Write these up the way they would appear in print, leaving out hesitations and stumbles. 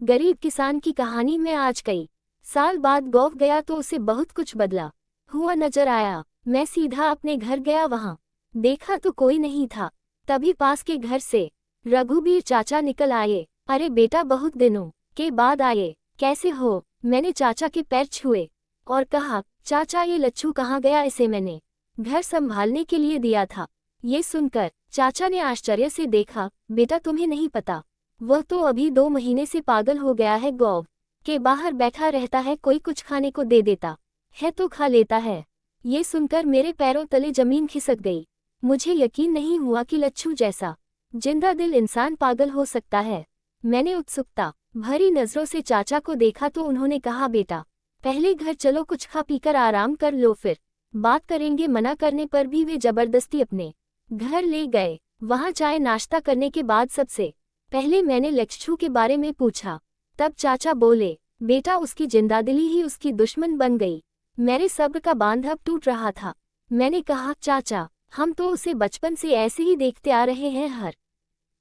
गरीब किसान की कहानी में आज कई साल बाद गौव गया तो उसे बहुत कुछ बदला हुआ नजर आया। मैं सीधा अपने घर गया, वहाँ देखा तो कोई नहीं था। तभी पास के घर से रघुबीर चाचा निकल आए। अरे बेटा, बहुत दिनों के बाद आए, कैसे हो? मैंने चाचा के पैर छुए और कहा, चाचा ये लच्छू कहाँ गया? इसे मैंने घर संभालने के लिए दिया था। ये सुनकर चाचा ने आश्चर्य से देखा। बेटा, तुम्हें नहीं पता, वह तो अभी 2 महीने से पागल हो गया है। गौ के बाहर बैठा रहता है, कोई कुछ खाने को दे देता है तो खा लेता है। ये सुनकर मेरे पैरों तले जमीन खिसक गई। मुझे यकीन नहीं हुआ कि लच्छू जैसा जिंदा दिल इंसान पागल हो सकता है। मैंने उत्सुकता भरी नजरों से चाचा को देखा तो उन्होंने कहा, बेटा पहले घर चलो, कुछ खा पीकर आराम कर लो, फिर बात करेंगे। मना करने पर भी वे जबरदस्ती अपने घर ले गए। वहां चाय नाश्ता करने के बाद सबसे पहले मैंने लच्छू के बारे में पूछा। तब चाचा बोले, बेटा उसकी जिंदादिली ही उसकी दुश्मन बन गई। मेरे सब्र का बांध अब टूट रहा था। मैंने कहा, चाचा हम तो उसे बचपन से ऐसे ही देखते आ रहे हैं, हर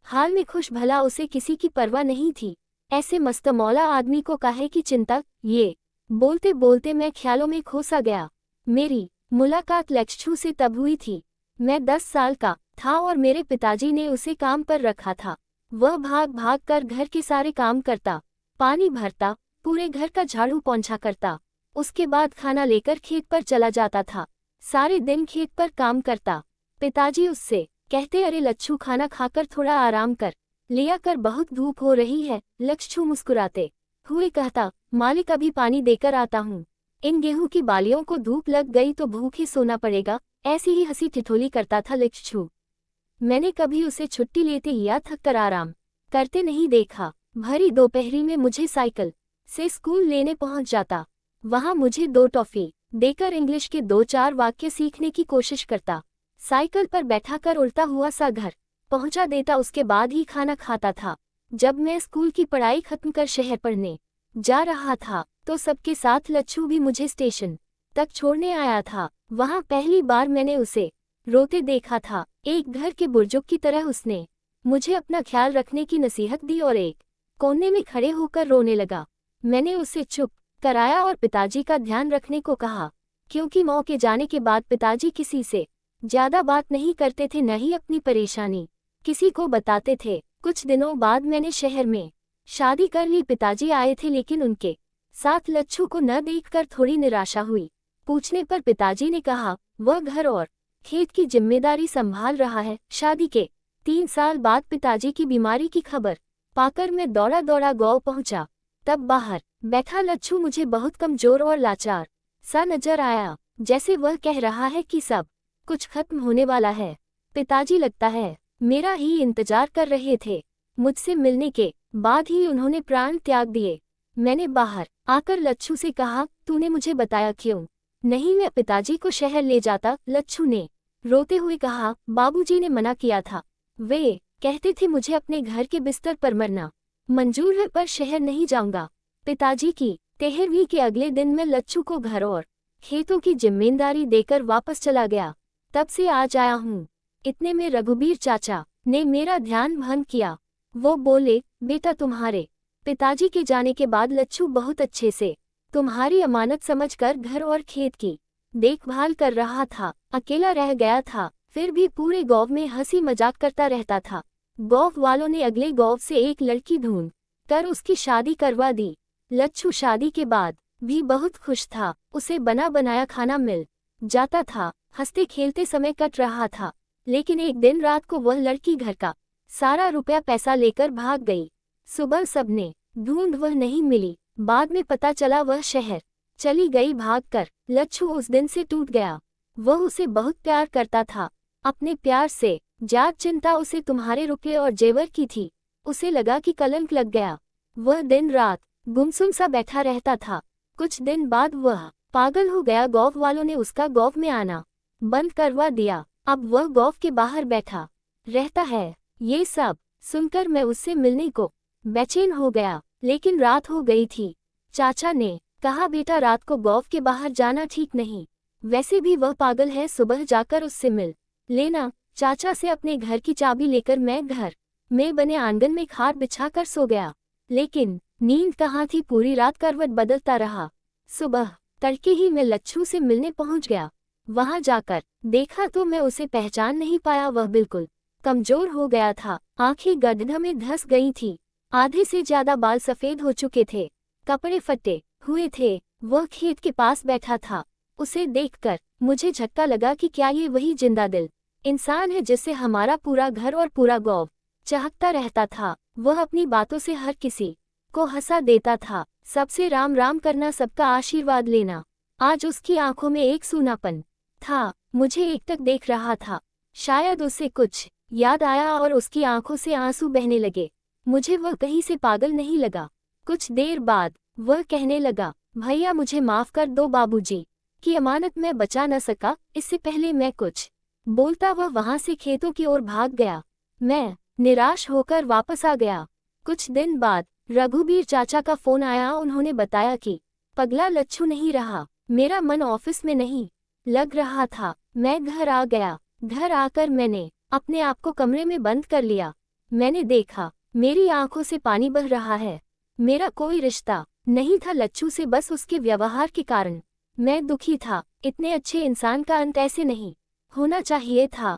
हाल में खुश भला, उसे किसी की परवाह नहीं थी। ऐसे मस्तमौला आदमी को काहे की चिंता? ये बोलते बोलते मैं ख्यालों में खो सा गया। मेरी मुलाकात लच्छू से तब हुई थी। मैं 10 साल का था और मेरे पिताजी ने उसे काम पर रखा था। वह भाग भाग कर घर के सारे काम करता, पानी भरता, पूरे घर का झाड़ू पोंछा करता। उसके बाद खाना लेकर खेत पर चला जाता था। सारे दिन खेत पर काम करता। पिताजी उससे कहते, अरे लच्छू खाना खाकर थोड़ा आराम कर लिया कर, बहुत धूप हो रही है। लच्छू मुस्कुराते हुए कहता, मालिक अभी पानी देकर आता हूँ। इन गेहूं की बालियों को धूप लग गई तो भूखे सोना पड़ेगा। ऐसी ही हंसी ठिठोली करता था लच्छू। मैंने कभी उसे छुट्टी लेते या थक कर आराम करते नहीं देखा। भरी दोपहरी में मुझे साइकिल से स्कूल लेने पहुंच जाता। वहां मुझे 2 टॉफी देकर इंग्लिश के 2-4 वाक्य सीखने की कोशिश करता। साइकिल पर बैठाकर उड़ता हुआ सा घर पहुंचा देता। उसके बाद ही खाना खाता था। जब मैं स्कूल की पढ़ाई खत्म कर शहर पढ़ने जा रहा था तो सबके साथ लच्छू भी मुझे स्टेशन तक छोड़ने आया था। वहां पहली बार मैंने उसे रोते देखा था। एक घर के बुर्जुग की तरह उसने मुझे अपना ख्याल रखने की नसीहत दी और एक कोने में खड़े होकर रोने लगा। मैंने उसे चुप कराया और पिताजी का ध्यान रखने को कहा, क्योंकि मौ के जाने के बाद पिताजी किसी से ज्यादा बात नहीं करते थे, न ही अपनी परेशानी किसी को बताते थे। कुछ दिनों बाद मैंने शहर में शादी कर ली। पिताजी आए थे, लेकिन उनके साथ लच्छू को न देखकर थोड़ी निराशा हुई। पूछने पर पिताजी ने कहा, वह घर और खेत की जिम्मेदारी संभाल रहा है। शादी के 3 साल बाद पिताजी की बीमारी की खबर पाकर मैं दौड़ा दौड़ा गाँव पहुंचा। तब बाहर बैठा लच्छू मुझे बहुत कमजोर और लाचार सा नजर आया, जैसे वह कह रहा है कि सब कुछ खत्म होने वाला है। पिताजी लगता है मेरा ही इंतजार कर रहे थे। मुझसे मिलने के बाद ही उन्होंने प्राण त्याग दिए। मैंने बाहर आकर लच्छू से कहा, तूने मुझे बताया क्यों नहीं? मैं पिताजी को शहर ले जाता। लच्छू ने रोते हुए कहा, बाबूजी ने मना किया था। वे कहते थे मुझे अपने घर के बिस्तर पर मरना मंजूर है, पर शहर नहीं जाऊंगा। पिताजी की 13वीं के अगले दिन मैं लच्छू को घर और खेतों की जिम्मेदारी देकर वापस चला गया। तब से आज आया हूँ। इतने में रघुबीर चाचा ने मेरा ध्यान भंग किया। वो बोले, बेटा तुम्हारे पिताजी के जाने के बाद लच्छू बहुत अच्छे से तुम्हारी अमानत समझकर घर और खेत की देखभाल कर रहा था। अकेला रह गया था, फिर भी पूरे गांव में हंसी मजाक करता रहता था। गांव वालों ने अगले गांव से एक लड़की ढूंढ कर उसकी शादी करवा दी। लच्छू शादी के बाद भी बहुत खुश था। उसे बना बनाया खाना मिल जाता था, हंसते खेलते समय कट रहा था। लेकिन एक दिन रात को वह लड़की घर का सारा रुपया पैसा लेकर भाग गई। सुबह सबने ढूंढ, वह नहीं मिली। बाद में पता चला वह शहर चली गई भागकर। लच्छू उस दिन से टूट गया। वह उसे बहुत प्यार करता था। अपने प्यार से ज्यादा चिंता उसे तुम्हारे रुपये और जेवर की थी। उसे लगा कि कलंक लग गया। वह दिन रात गुमसुम सा बैठा रहता था। कुछ दिन बाद वह पागल हो गया। गांव वालों ने उसका गांव में आना बंद करवा दिया। अब वह गांव के बाहर बैठा रहता है। ये सब सुनकर मैं उससे मिलने को बेचैन हो गया, लेकिन रात हो गई थी। चाचा ने कहा, बेटा रात को गांव के बाहर जाना ठीक नहीं। वैसे भी वह पागल है, सुबह जाकर उससे मिल लेना। चाचा से अपने घर की चाबी लेकर मैं घर में बने आंगन में खाट बिछाकर सो गया। लेकिन नींद कहाँ थी, पूरी रात करवट बदलता रहा। सुबह तड़के ही मैं लच्छू से मिलने पहुंच गया। वहां जाकर देखा तो मैं उसे पहचान नहीं पाया। वह बिल्कुल कमजोर हो गया था, आंखें गड्ढे में धंस गई थी, आधे से ज्यादा बाल सफेद हो चुके थे, कपड़े फटे हुए थे। वह खेत के पास बैठा था। उसे देखकर मुझे झटका लगा कि क्या ये वही जिंदा दिल इंसान है जिससे हमारा पूरा घर और पूरा गांव चहकता रहता था। वह अपनी बातों से हर किसी को हंसा देता था, सबसे राम राम करना, सबका आशीर्वाद लेना। आज उसकी आंखों में एक सूनापन था। मुझे एकटक देख रहा था। शायद उसे कुछ याद आया और उसकी आंखों से आंसू बहने लगे। मुझे वह कहीं से पागल नहीं लगा। कुछ देर बाद वह कहने लगा, भैया मुझे माफ कर दो, बाबूजी की अमानत मैं बचा न सका। इससे पहले मैं कुछ बोलता वह वहां से खेतों की ओर भाग गया। मैं निराश होकर वापस आ गया। कुछ दिन बाद रघुबीर चाचा का फोन आया। उन्होंने बताया कि पगला लच्छू नहीं रहा। मेरा मन ऑफिस में नहीं लग रहा था। मैं घर आ गया। घर आकर मैंने अपने आप को कमरे में बंद कर लिया। मैंने देखा मेरी आंखों से पानी बह रहा है। मेरा कोई रिश्ता नहीं था लच्छू से, बस उसके व्यवहार के कारण मैं दुखी था। इतने अच्छे इंसान का अंत ऐसे नहीं होना चाहिए था।